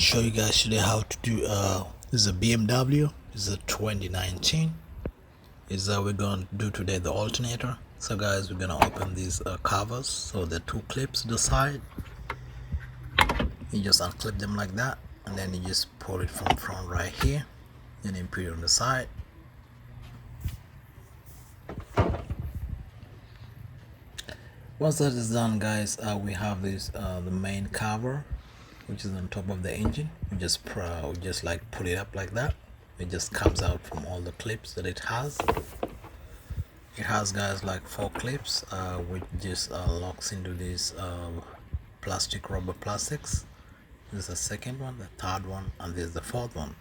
show you guys today how to do this is a BMW. This is a 2019. Is we're gonna do today the alternator. So guys, we're gonna open these covers. So the two clips to the side, you just unclip them like that, and then you just pull it from front right here, and then put it on the side. Once that is done, guys, we have this the main cover, which is on top of the engine. We just like pull it up like that. It just comes out from all the clips that it has. It has, guys, like 4 clips, which just locks into these rubber plastics. This is the second one, the third one, and this is the fourth one.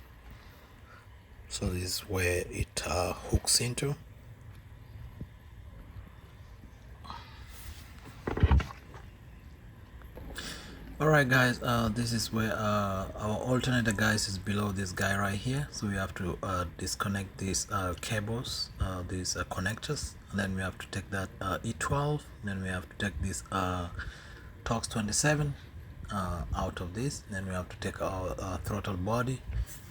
So this is where it hooks into. Alright guys, this is where our alternator, guys, is below this guy right here. So we have to disconnect these cables, these connectors, and then we have to take that E12, then we have to take this Torx 27 out of this, then we have to take our throttle body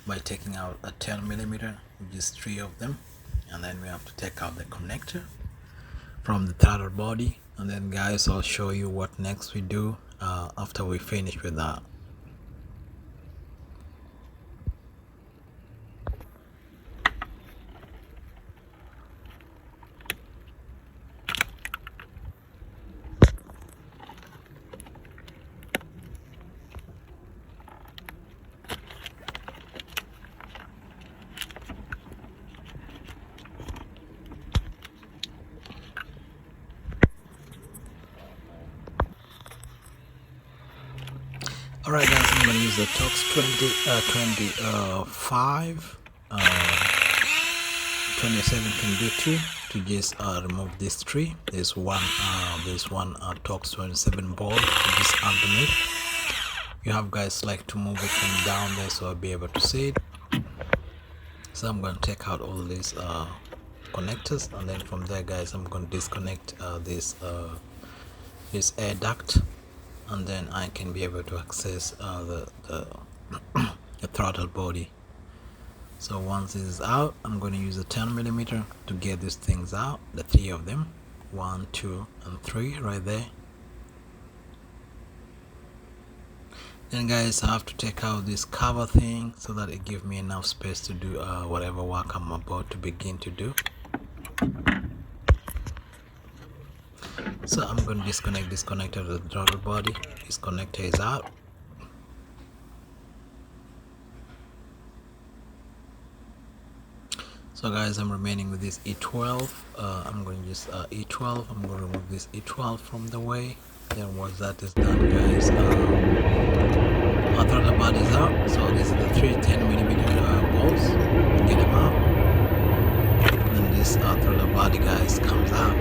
by taking out a 10mm, which is 3 of them, and then we have to take out the connector from the throttle body. And then, guys, I'll show you what next we do after we finish with that. Alright guys, I'm going to use the Torx 25, 27 can do too, to just remove these 3. There's one Torx 27 bolt just underneath. You have, guys, like to move it from down there so I'll be able to see it. So I'm going to take out all these connectors, and then from there, guys, I'm going to disconnect this air duct, and then I can be able to access the throttle body. So once this is out, I'm going to use a 10mm to get these things out, the 3 of them, 1, 2, and 3 right there. Then, guys, I have to take out this cover thing so that it gives me enough space to do whatever work I'm about to begin to do. So I'm going to disconnect this connector to the throttle body. This connector is out. So, guys, I'm remaining with this E12. I'm going to use E12. I'm going to remove this E12 from the way. Then once that is done, guys, our throttle body is out. So this is the 3 10mm bolts. Get them out. And this throttle body, guys, comes out.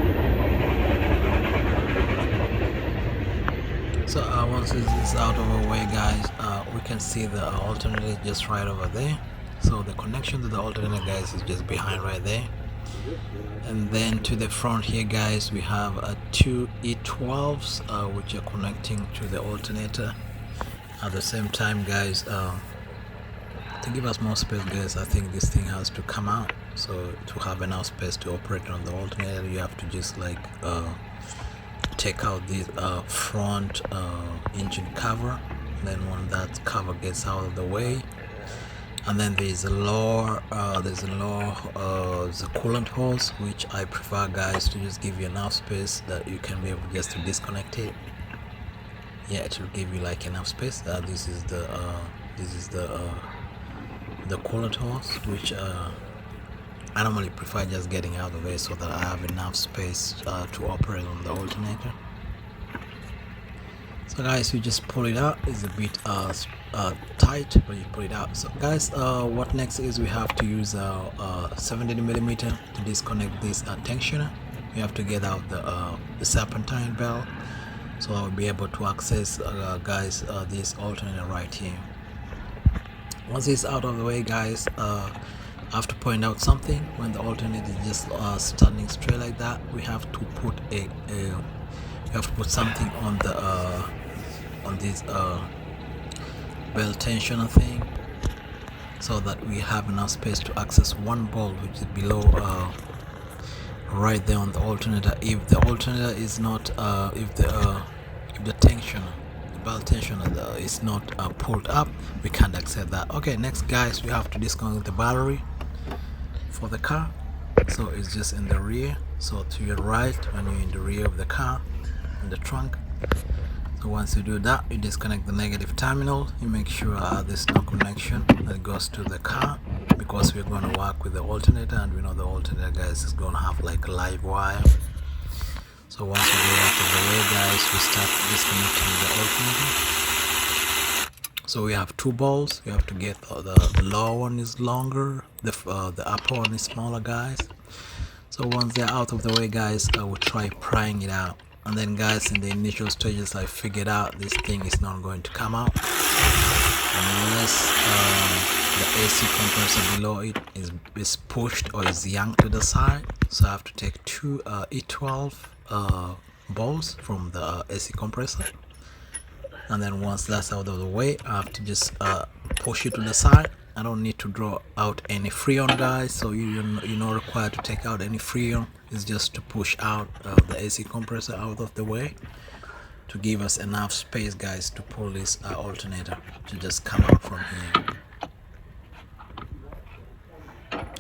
So once this is out of our way, guys, we can see the alternator just right over there. So the connection to the alternator, guys, is just behind right there. And then to the front here, guys, we have 2 E12s which are connecting to the alternator. At the same time, guys, to give us more space, guys, I think this thing has to come out. So to have enough space to operate on the alternator, you have to just like take out this front engine cover. Then when that cover gets out of the way, and then there's a lower the coolant hose, which I prefer, guys, to just give you enough space that you can be able just to disconnect it. Yeah, it will give you like enough space. This is the coolant hose, which I normally prefer just getting out of the way so that I have enough space to operate on the alternator. So, guys, you just pull it out. It's a bit tight, but you pull it out. So, guys, what next is we have to use 17mm to disconnect this tensioner. We have to get out the serpentine belt, so I'll be able to access, guys, this alternator right here. Once it's out of the way, guys, I have to point out something. When the alternator is just standing straight like that, we have to put something on the on this belt tensioner thing, so that we have enough space to access one bolt which is below right there on the alternator. If the alternator is not if the tensioner, the belt tensioner is not pulled up, we can't accept that. Okay, next guys, we have to disconnect the battery for the car. So it's just in the rear, so to your right when you're in the rear of the car, in the trunk. So once you do that, you disconnect the negative terminal. You make sure there's no connection that goes to the car, because we're going to work with the alternator, and we know the alternator, guys, is going to have like a live wire. So once you get out of the way, guys, we start disconnecting the alternator. So we have two balls. You have to get the lower one is longer, the upper one is smaller, guys. So once they're out of the way, guys, I will try prying it out. And then, guys, in the initial stages, I figured out this thing is not going to come out unless the AC compressor below it is pushed or is yanked to the side. So I have to take two E12 bolts from the AC compressor, and then once that's out of the way, I have to just push it to the side. I don't need to draw out any freon, guys, so you're not required to take out any freon. It's just to push out the AC compressor out of the way to give us enough space, guys, to pull this alternator to just come out from here.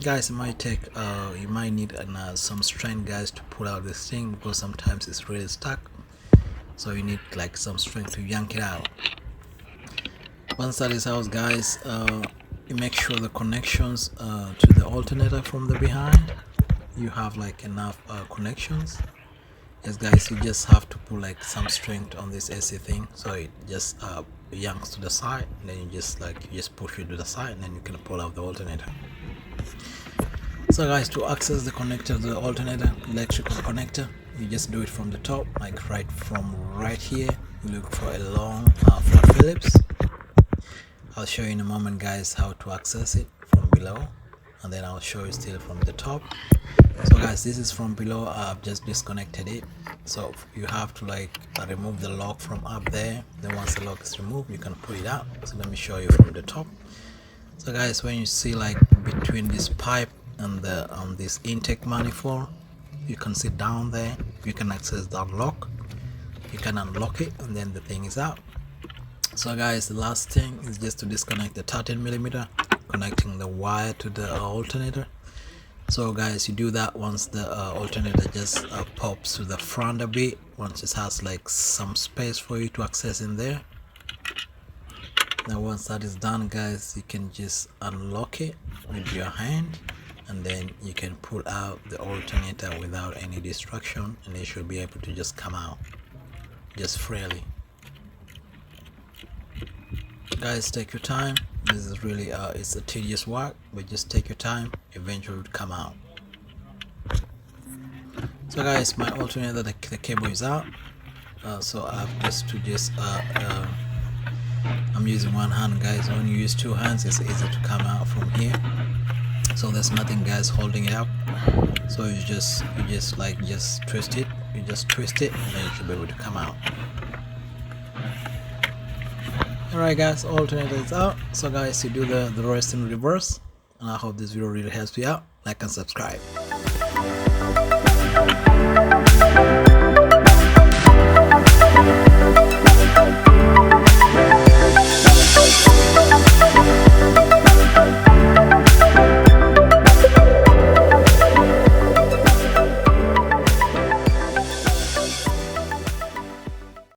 Guys, it might take you might need some strength, guys, to pull out this thing, because sometimes it's really stuck, so you need like some strength to yank it out. Once that is out, guys, you make sure the connections to the alternator from the behind, you have like enough connections. Yes, guys, you just have to put like some strength on this AC thing, so it just yanks to the side, and then you just push it to the side, and then you can pull out the alternator. So guys, to access the connector to the alternator, electrical connector, you just do it from the top, like from right here. You look for a long flat Phillips. I'll show you in a moment, guys, how to access it from below, and then I'll show you still from the top. So guys, this is from below. I've just disconnected it, so you have to like remove the lock from up there. Then once the lock is removed, you can pull it out. So let me show you from the top. So guys, when you see like between this pipe and the this intake manifold, you can see down there, you can access that lock. You can unlock it, and then the thing is out. So guys, the last thing is just to disconnect the 13mm, connecting the wire to the alternator. So guys, you do that once the alternator just pops to the front a bit, once it has like some space for you to access in there. Now once that is done, guys, you can just unlock it with your hand, and then you can pull out the alternator without any distraction, and it should be able to just come out just freely. Guys, take your time. This is really it's a tedious work, but just take your time, eventually it will come out. So guys, my alternator, the cable is out, so I have I'm using one hand, guys. When you use two hands, it's easy to come out from here, so there's nothing, guys, holding it up. So you just twist it, and then you should be able to come out. Alright guys, alternator is out. So guys, you do the rest in reverse, and I hope this video really helps you out. Like and subscribe.